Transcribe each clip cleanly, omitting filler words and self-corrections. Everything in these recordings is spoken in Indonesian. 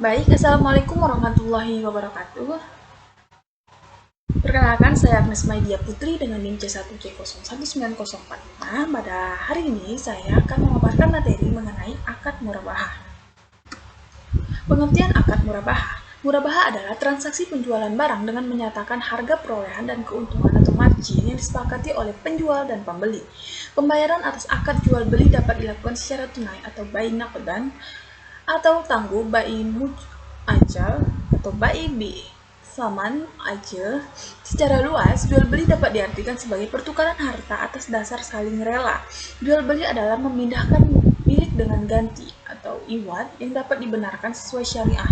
Baik, Assalamualaikum warahmatullahi wabarakatuh. Perkenalkan, saya Agnes Maidia Putri dengan NIM C1C019045. Pada hari ini, saya akan memaparkan materi mengenai akad murabahah. Pengertian akad murabahah. Murabahah adalah transaksi penjualan barang dengan menyatakan harga perolehan dan keuntungan atau margin yang disepakati oleh penjual dan pembeli. Pembayaran atas akad jual beli dapat dilakukan secara tunai atau bai naqdan atau tangguh bai ajal atau bai bi saman ajal. Secara luas, jual beli dapat diartikan sebagai pertukaran harta atas dasar saling rela. Jual beli adalah memindahkan milik dengan ganti atau iwad yang dapat dibenarkan sesuai syariah.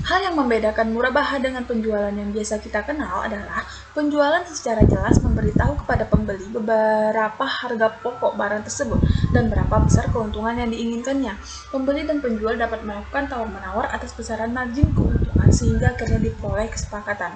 Hal yang membedakan murabahah dengan penjualan yang biasa kita kenal adalah penjualan secara jelas memberitahu kepada pembeli beberapa harga pokok barang tersebut dan berapa besar keuntungan yang diinginkannya. Pembeli dan penjual dapat melakukan tawar-menawar atas besaran margin keuntungan sehingga akhirnya diperoleh kesepakatan.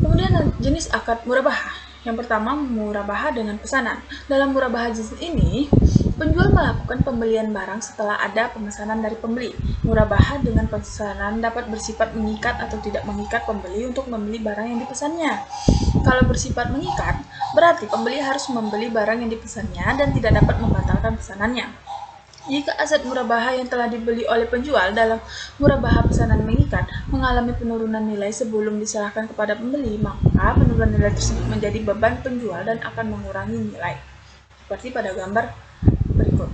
Kemudian jenis akad murabahah. Yang pertama, murabahah dengan pesanan. Dalam murabahah jenis ini, penjual melakukan pembelian barang setelah ada pemesanan dari pembeli. Murabahah dengan pesanan dapat bersifat mengikat atau tidak mengikat pembeli untuk membeli barang yang dipesannya. Kalau bersifat mengikat, berarti pembeli harus membeli barang yang dipesannya dan tidak dapat membatalkan pesanannya. Jika aset murabahah yang telah dibeli oleh penjual dalam murabahah pesanan mengikat mengalami penurunan nilai sebelum diserahkan kepada pembeli, maka penurunan nilai tersebut menjadi beban penjual dan akan mengurangi nilai. Seperti pada gambar berikut.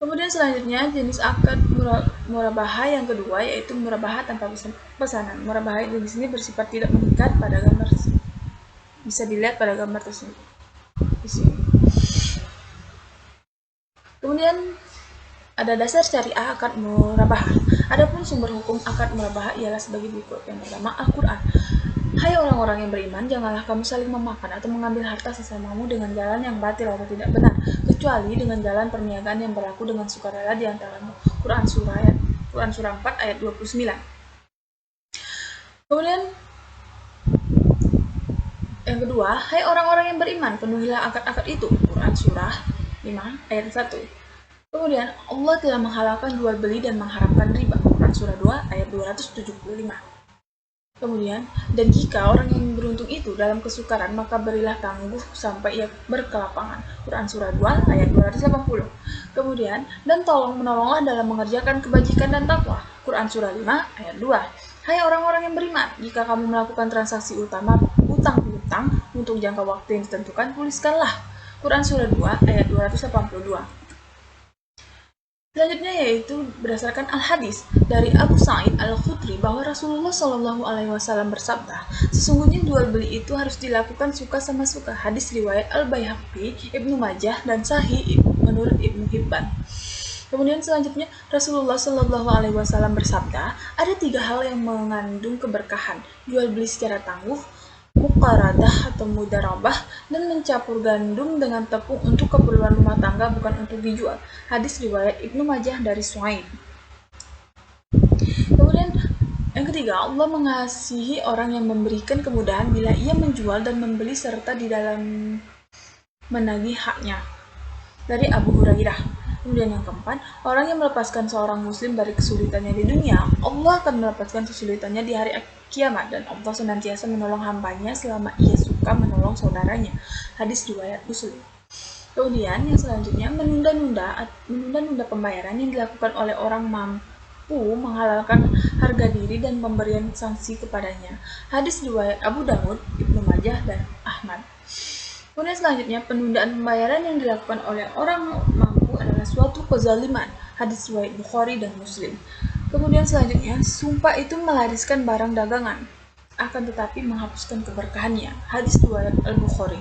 Kemudian selanjutnya jenis akad murabahah yang kedua yaitu murabahah tanpa pesanan. Murabahah di sini bersifat tidak mengikat pada gambar tersebut. Bisa dilihat pada gambar tersebut. Di sini. Kemudian ada dasar syariah akad murabahah. Adapun sumber hukum akad murabahah ialah sebagai berikut. Yang pertama, Al-Quran. Hai orang-orang yang beriman, janganlah kamu saling memakan atau mengambil harta sesamamu dengan jalan yang batil atau tidak benar, kecuali dengan jalan perniagaan yang berlaku dengan sukarela di antaramu. Quran surah 4 ayat 29. Kemudian yang kedua, hai orang-orang yang beriman, penuhilah akad-akad itu. Quran surah 5 ayat 1. Kemudian Allah telah menghalalkan jual beli dan mengharamkan riba. Quran surah 2 ayat 275. Kemudian, dan jika orang yang beruntung itu dalam kesukaran, maka berilah tangguh sampai ia berkelapangan. Quran surah 2 ayat 280. Kemudian, dan menolonglah dalam mengerjakan kebajikan dan takwa. Quran surah 5 ayat 2. Hai orang-orang yang beriman, jika kamu melakukan transaksi utang piutang untuk jangka waktu yang ditentukan, tuliskanlah. Quran surah 2 ayat 282. Selanjutnya yaitu berdasarkan al-hadis dari Abu Sa'id al-Khudri bahwa Rasulullah Shallallahu Alaihi Wasallam bersabda, sesungguhnya jual beli itu harus dilakukan suka sama suka. Hadis riwayat Al-Baihaqi, Ibnu Majah dan Sahih menurut Ibnu Hibban. Kemudian selanjutnya Rasulullah Shallallahu Alaihi Wasallam bersabda, ada 3 hal yang mengandung keberkahan: jual beli secara tangguh, muqaradah atau mudarabah, dan mencampur gandum dengan tepung untuk keperluan rumah tangga bukan untuk dijual. Hadis riwayat Ibnu Majah dari Suhaib. Kemudian yang ketiga, Allah mengasihi orang yang memberikan kemudahan bila ia menjual dan membeli serta di dalam menagih haknya. Dari Abu Hurairah. Kemudian yang keempat, orang yang melepaskan seorang muslim dari kesulitannya di dunia, Allah akan melepaskan kesulitannya di hari kiamat, dan Allah senantiasa menolong hambanya selama ia suka menolong saudaranya. Hadis riwayat Muslim. Kemudian yang selanjutnya, menunda-nunda pembayaran yang dilakukan oleh orang mampu menghalalkan harga diri dan pemberian sanksi kepadanya. Hadis riwayat Abu Dawud, Ibnu Majah, dan Ahmad. Kemudian selanjutnya, penundaan pembayaran yang dilakukan oleh orang mampu adalah suatu kezaliman. Hadis riwayat Bukhari dan Muslim. Kemudian selanjutnya, sumpah itu melariskan barang dagangan, akan tetapi menghapuskan keberkahannya. Hadis riwayat Al-Bukhari.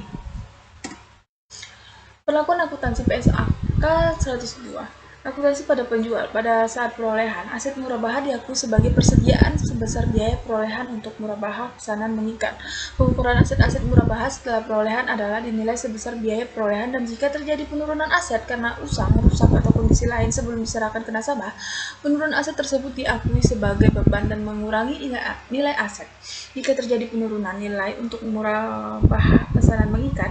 Perlakuan akuntansi PSAK 102. Akuntansi pada penjual. Pada saat perolehan, aset murabahah diakui sebagai persediaan sebesar biaya perolehan untuk murabahah pesanan mengikat. Pengukuran aset-aset murabahah setelah perolehan adalah dinilai sebesar biaya perolehan, dan jika terjadi penurunan aset karena usang, rusak, atau kondisi lain sebelum diserahkan ke nasabah, penurunan aset tersebut diakui sebagai beban dan mengurangi nilai aset. Jika terjadi penurunan nilai untuk murabahah pesanan mengikat,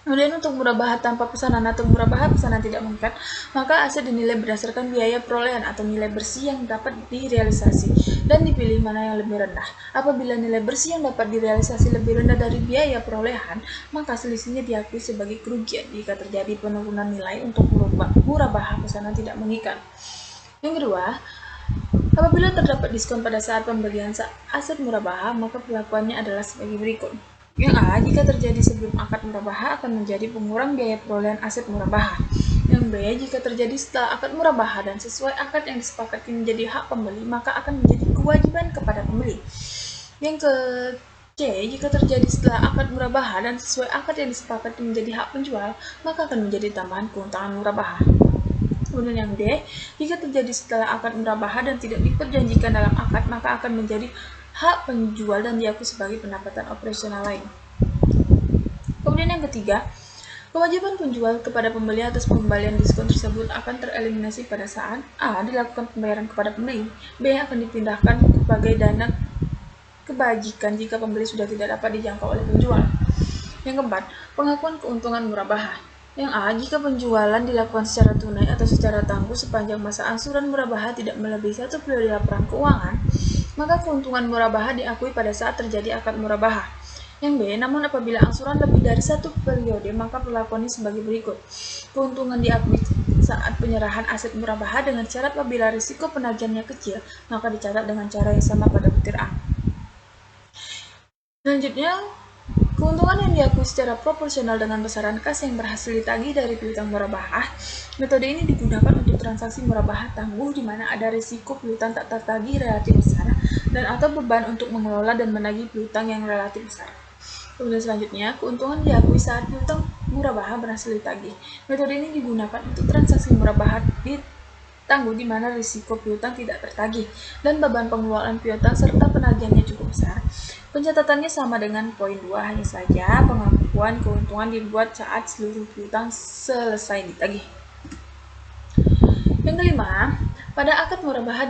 Kemudian untuk murabahah tanpa pesanan atau murabahah pesanan tidak mengikat, maka aset dinilai berdasarkan biaya perolehan atau nilai bersih yang dapat direalisasi dan dipilih mana yang lebih rendah. Apabila nilai bersih yang dapat direalisasi lebih rendah dari biaya perolehan, maka selisihnya diakui sebagai kerugian jika terjadi penurunan nilai untuk murabahah pesanan tidak mengikat. Yang kedua, apabila terdapat diskon pada saat pembelian aset murabahah, maka perlakuannya adalah sebagai berikut. Yang A, jika terjadi sebelum akad murabahah akan menjadi pengurang biaya perolehan aset murabahah. Yang B, jika terjadi setelah akad murabahah dan sesuai akad yang disepakati menjadi hak pembeli, maka akan menjadi kewajiban kepada pembeli. Yang ke C, jika terjadi setelah akad murabahah dan sesuai akad yang disepakati menjadi hak penjual, maka akan menjadi tambahan keuntungan murabahah. Kemudian yang D, jika terjadi setelah akad murabahah dan tidak diperjanjikan dalam akad, maka akan menjadi hak penjual dan diakui sebagai pendapatan operasional lain. Kemudian yang ketiga, kewajiban penjual kepada pembeli atas pengembalian diskon tersebut akan tereliminasi pada saat A, dilakukan pembayaran kepada pembeli, B, akan dipindahkan sebagai dana kebajikan jika pembeli sudah tidak dapat dijangkau oleh penjual. Yang keempat, pengakuan keuntungan murabahah. Yang A, jika penjualan dilakukan secara tunai atau secara tangguh sepanjang masa angsuran murabahah tidak melebihi 1 periode laporan keuangan, maka keuntungan murabahah diakui pada saat terjadi akad murabahah. Yang B, namun apabila angsuran lebih dari 1 periode, maka perlakuannya sebagai berikut. Keuntungan diakui saat penyerahan aset murabahah dengan syarat apabila risiko penagihannya kecil, maka dicatat dengan cara yang sama pada butir A. Selanjutnya, keuntungan yang diakui secara proporsional dengan besaran kas yang berhasil ditagih dari piutang murabahah. Metode ini digunakan untuk transaksi murabahah tangguh di mana ada risiko piutang tak tertagih relatif besar dan atau beban untuk mengelola dan menagih piutang yang relatif besar. Kemudian selanjutnya, keuntungan diakui saat piutang murabahah berhasil ditagih. Metode ini digunakan untuk transaksi murabahah tangguh di mana risiko piutang tidak tertagih dan beban pengelolaan piutang serta penagihannya cukup besar. Pencatatannya sama dengan poin 2, hanya saja pengakuan keuntungan dibuat saat seluruh piutang selesai ditagih. Yang kelima, pada akad murabahah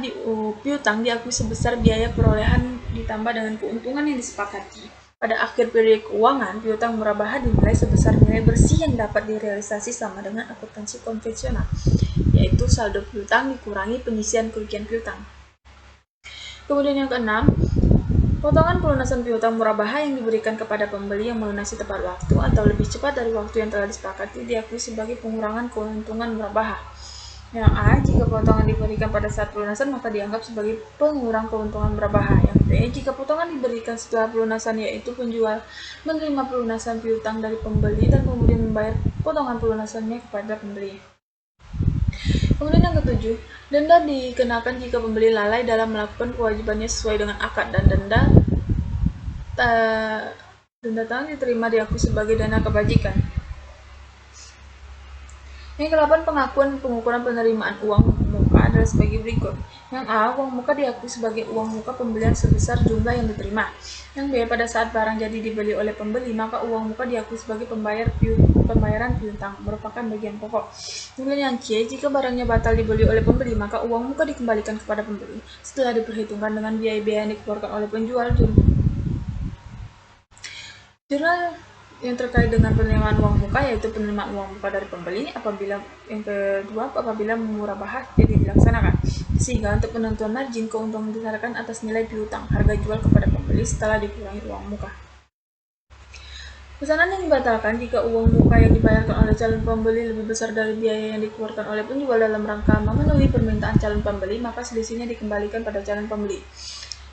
piutang diakui sebesar biaya perolehan ditambah dengan keuntungan yang disepakati. Pada akhir periode keuangan, piutang murabahah dinilai sebesar nilai bersih yang dapat direalisasi sama dengan akuntansi konvensional, yaitu saldo piutang dikurangi penyisian kerugian piutang. Kemudian yang keenam, potongan pelunasan piutang murabahah yang diberikan kepada pembeli yang melunasi tepat waktu atau lebih cepat dari waktu yang telah disepakati diakui sebagai pengurangan keuntungan murabahah. Yang A, jika potongan diberikan pada saat pelunasan maka dianggap sebagai pengurang keuntungan murabahah. Yang B, jika potongan diberikan setelah pelunasan yaitu penjual menerima pelunasan piutang dari pembeli dan kemudian membayar potongan pelunasannya kepada pembeli. Kemudian yang ketujuh, denda dikenakan jika pembeli lalai dalam melakukan kewajibannya sesuai dengan akad dan denda tang diterima diakui sebagai dana kebajikan. Yang ke-8, pengakuan pengukuran penerimaan uang muka adalah sebagai berikut. Yang A, uang muka diakui sebagai uang muka pembelian sebesar jumlah yang diterima. Yang B, pada saat barang jadi dibeli oleh pembeli, maka uang muka diakui sebagai pembayaran piutang, merupakan bagian pokok. Kemudian yang C, jika barangnya batal dibeli oleh pembeli, maka uang muka dikembalikan kepada pembeli setelah diperhitungkan dengan biaya-biaya yang dikeluarkan oleh penjual. Jurnal yang terkait dengan penerimaan uang muka yaitu penerimaan uang muka dari pembeli apabila murabahah jadi dilaksanakan, sehingga untuk penentuan margin keuntungan didasarkan atas nilai piutang harga jual kepada pembeli setelah dikurangi uang muka. Pesanan yang dibatalkan jika uang muka yang dibayarkan oleh calon pembeli lebih besar dari biaya yang dikeluarkan oleh penjual dalam rangka memenuhi permintaan calon pembeli, maka selisihnya dikembalikan pada calon pembeli.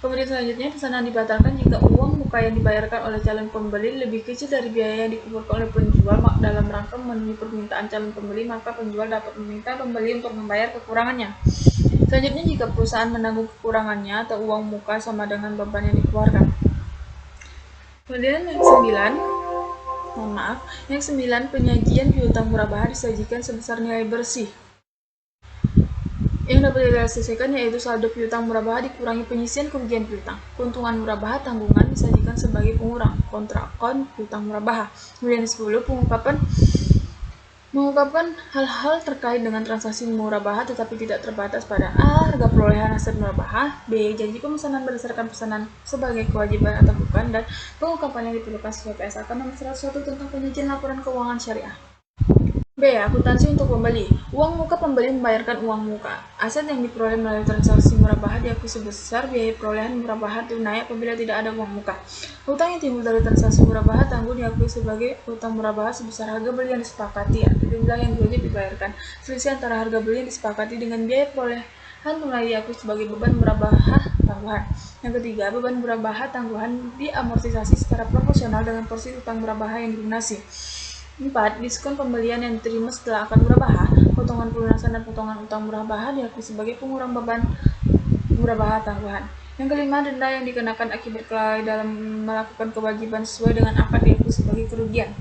Kemudian selanjutnya, pesanan dibatalkan jika uang muka yang dibayarkan oleh calon pembeli lebih kecil dari biaya yang dikeluarkan oleh penjual dalam rangka memenuhi permintaan calon pembeli, maka penjual dapat meminta pembeli untuk membayar kekurangannya. Selanjutnya, jika perusahaan menanggung kekurangannya atau uang muka sama dengan beban yang dikeluarkan. Kemudian yang ke-9, penyajian piutang murabahah disajikan sebesar nilai bersih yang dapat direalisasikan yaitu saldo piutang murabahah dikurangi penyisian kerugian piutang. Keuntungan murabahah tanggungan disajikan sebagai pengurang kontra akun piutang murabahah. Kemudian 10, pengungkapan Mengungkapkan hal-hal terkait dengan transaksi murabahah tetapi tidak terbatas pada A. Harga perolehan aset murabahah, B. Janji pemesanan berdasarkan pesanan sebagai kewajiban atau bukan, dan pengungkapan yang diperlukan sesuai PSAK nomor 101 tentang penyajian laporan keuangan syariah. B. Akuntansi untuk pembeli. Uang muka pembeli membayarkan uang muka. Aset yang diperoleh melalui transaksi murabahah diakui sebesar biaya perolehan murabahah tunai apabila tidak ada uang muka. Hutang yang timbul dari transaksi murabahah tangguh diakui sebagai hutang murabahah sebesar harga beli yang disepakati atau jumlah yang wajib dibayarkan. Selisih antara harga beli yang disepakati dengan biaya perolehan tunai diakui sebagai beban murabahah tangguhan. Yang ketiga, beban murabahah tangguhan diamortisasi secara proporsional dengan porsi hutang murabahah yang dilunasi. 4. Diskon pembelian yang diterima setelah akad murabahah, potongan pelunasan dan potongan utang murabahah diakui sebagai pengurang beban murabahah tangguhan. Yang kelima, denda yang dikenakan akibat kelalaian dalam melakukan kewajiban sesuai dengan akad diakui sebagai kerugian.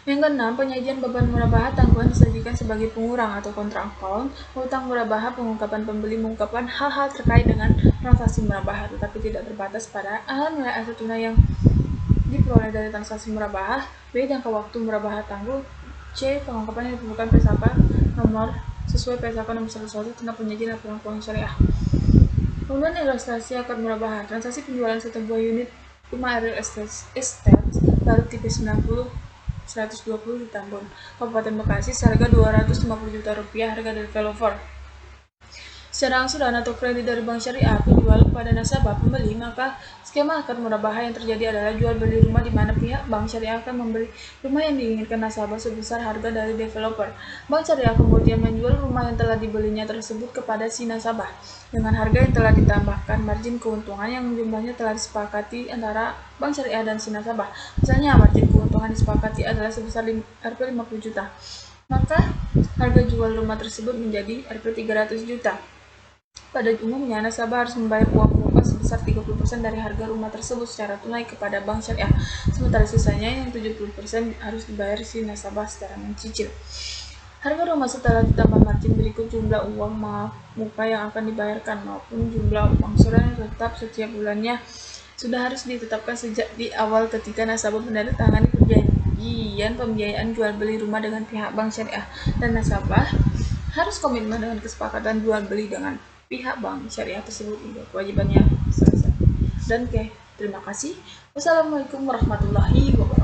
Yang keenam, penyajian beban murabahah tangguhan disajikan sebagai pengurang atau kontra account. Hutang murabahah pengungkapan pembeli mengungkapkan hal-hal terkait dengan transaksi murabahah tetapi tidak terbatas pada A. Nilai aset tunai yang diperoleh dari transaksi murabahah, B. Jangka waktu murabahah tangguh, C. Pengungkapan yang diperlukan PSAK nomor sesuai PSAK nomor 101 tentang penyajian laporan keuangan syariah. Kemudian ilustrasi akad murabahah. Transaksi penjualan satu buah unit rumah real estate baru tipe 90 120 di Tambun, Kabupaten Bekasi, seharga Rp250 juta harga developer. Secara angsuran atau kredit dari bank syariah penjual kepada nasabah pembeli, maka skema akad murabahah yang terjadi adalah jual beli rumah di mana pihak bank syariah akan membeli rumah yang diinginkan nasabah sebesar harga dari developer. Bank syariah kemudian menjual rumah yang telah dibelinya tersebut kepada si nasabah dengan harga yang telah ditambahkan margin keuntungan yang jumlahnya telah disepakati antara bank syariah dan si nasabah. Misalnya margin keuntungan disepakati adalah sebesar Rp 50 juta. Maka harga jual rumah tersebut menjadi Rp 300 juta. Pada umumnya, nasabah harus membayar uang muka sebesar 30% dari harga rumah tersebut secara tunai kepada bank syariah, sementara sisanya yang 70% harus dibayar si nasabah secara mencicil. Harga rumah setelah ditambah margin berikut jumlah uang muka yang akan dibayarkan maupun jumlah angsuran yang tetap setiap bulannya sudah harus ditetapkan sejak di awal ketika nasabah menandatangani perjanjian pembiayaan jual beli rumah dengan pihak bank syariah, dan nasabah harus komitmen dengan kesepakatan jual beli dengan pihak bank syariah tersebut hingga kewajibannya selesai. Dan terima kasih. Wassalamualaikum warahmatullahi wabarakatuh.